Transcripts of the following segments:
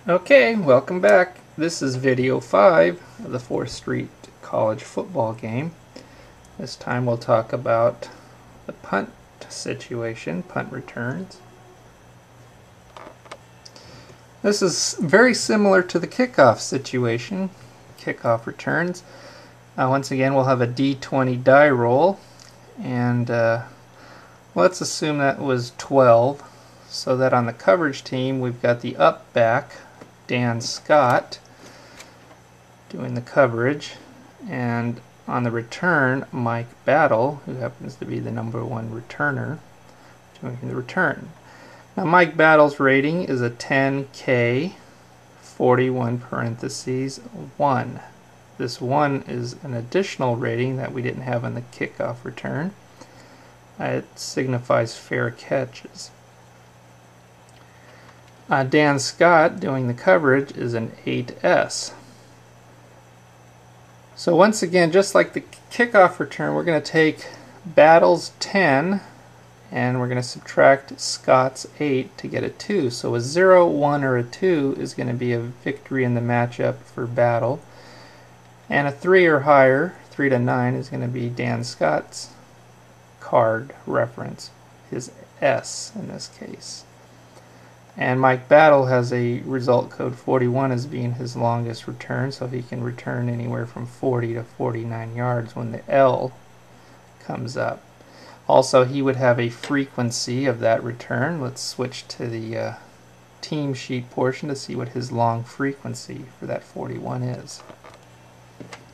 Okay, welcome back. This is video 5 of the 4th Street college football game. This time we'll talk about the punt situation, punt returns. This is very similar to the kickoff situation, kickoff returns. Once again, we'll have a D20 die roll, and let's assume that was 12, so that on the coverage team we've got the up back, Dan Scott, doing the coverage, and on the return, Mike Battle, who happens to be the #1 returner, doing the return. Now Mike Battle's rating is a 10K 41 parentheses 1. This 1 is an additional rating that we didn't have on the kickoff return. It signifies fair catches. Dan Scott doing the coverage is an 8S. So once again, just like the kickoff return, we're going to take Battle's 10 and we're going to subtract Scott's 8 to get a 2. So a 0, 1, or a 2 is going to be a victory in the matchup for Battle. And a 3 or higher, 3 to 9, is going to be Dan Scott's card reference, his S in this case. And Mike Battle has a result code 41 as being his longest return, so he can return anywhere from 40 to 49 yards when the L comes up. Also, he would have a frequency of that return. Let's switch to the team sheet portion to see what his long frequency for that 41 is.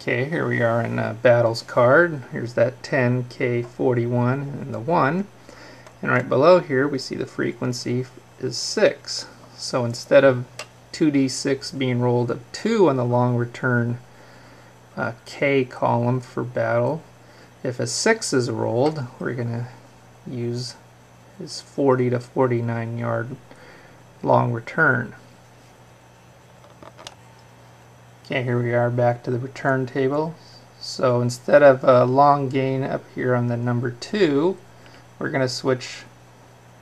Okay, here we are in Battle's card. Here's that 10K41 and the 1. And right below here we see the frequency is 6. So instead of 2d6 being rolled up 2 on the long return K column for Battle, if a 6 is rolled, we're going to use his 40 to 49 yard long return. Okay, here we are back to the return table. So instead of a long gain up here on the number 2, we're going to switch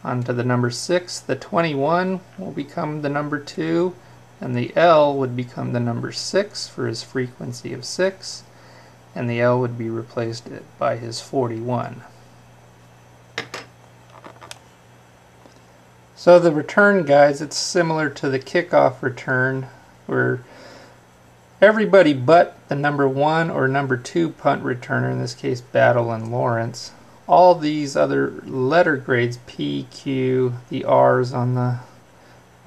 onto the number 6. The 21 will become the number 2, and the L would become the number 6 for his frequency of 6, and the L would be replaced by his 41. So the return, guys, it's similar to the kickoff return, where everybody but the number 1 or number 2 punt returner, in this case Battle and Lawrence, all these other letter grades, P, Q, the R's on the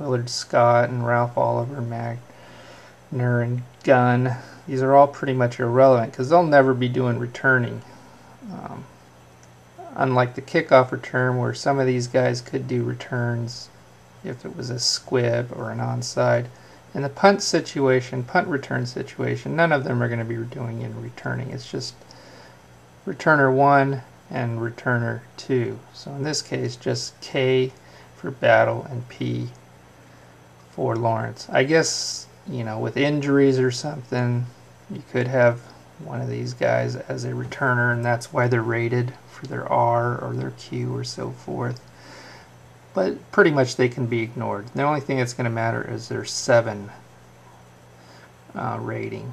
Willard Scott and Ralph Oliver, Magner, and Gunn, these are all pretty much irrelevant because they'll never be doing returning. Unlike the kickoff return, where some of these guys could do returns if it was a squib or an onside. In the punt situation, punt return situation, none of them are going to be doing in returning. It's just returner 1 and returner 2. So in this case, just K for Battle and P for Lawrence. I guess, you know, with injuries or something, you could have one of these guys as a returner, and that's why they're rated for their R or their Q or so forth. But pretty much they can be ignored. The only thing that's going to matter is their 7 rating,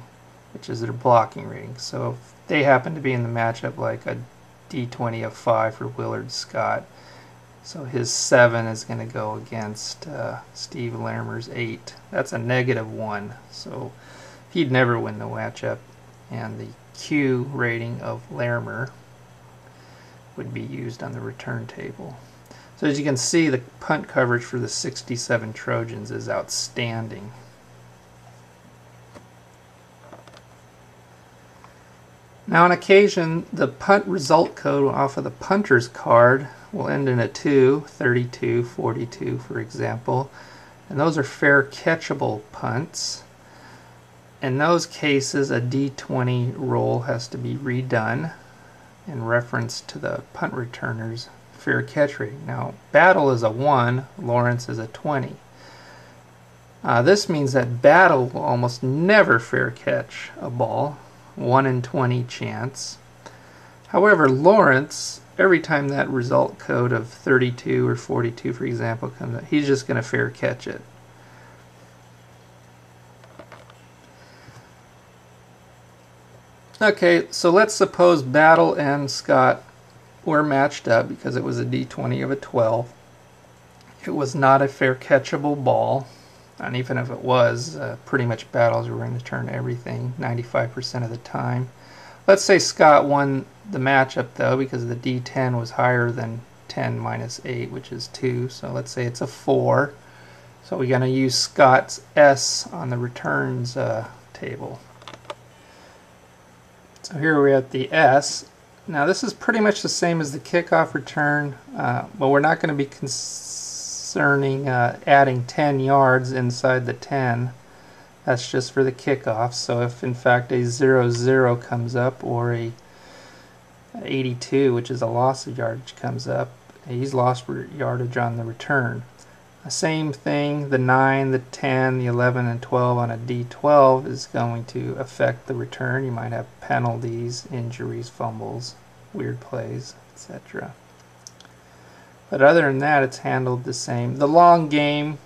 which is their blocking rating. So if they happen to be in the matchup like a D20 of 5 for Willard Scott, so his 7 is going to go against Steve Larimer's 8. That's a -1, so he'd never win the matchup, and the Q rating of Larimer would be used on the return table. So as you can see, the punt coverage for the 67 Trojans is outstanding. Now on occasion, the punt result code off of the punter's card will end in a 2, 32, 42 for example, and those are fair catchable punts. In those cases, a D20 roll has to be redone in reference to the punt returner's fair catch rating. Now, Battle is a 1, Lawrence is a 20. This means that Battle will almost never fair catch a ball, 1 in 20 chance. However, Lawrence, every time that result code of 32 or 42, for example, comes up, he's just going to fair catch it. Okay, so let's suppose Battle and Scott were matched up because it was a d20 of a 12. It was not a fair catchable ball, and even if it was, pretty much Battles were going to turn everything 95% of the time. Let's say Scott won the matchup though because the d10 was higher than 10 minus 8, which is 2, so let's say it's a 4. So we're going to use Scott's S on the returns table. So here we're at the S. Now this is pretty much the same as the kickoff return, but we're not going to be concerning adding 10 yards inside the 10. That's just for the kickoff. So if in fact a 0-0 comes up, or a 82, which is a loss of yardage, comes up, he's lost yardage on the return. Same thing, the 9, the 10, the 11, and 12 on a D12 is going to affect the return. You might have penalties, injuries, fumbles, weird plays, etc. But other than that, it's handled the same. The long game,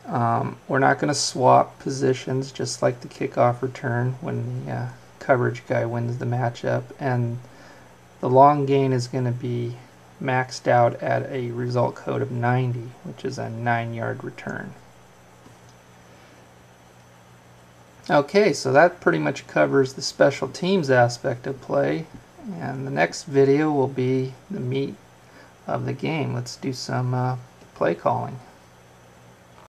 we're not going to swap positions, just like the kickoff return when the coverage guy wins the matchup. And the long gain is going to be maxed out at a result code of 90, which is a 9-yard return. Okay, so that pretty much covers the special teams aspect of play, and the next video will be the meat of the game. Let's do some play calling.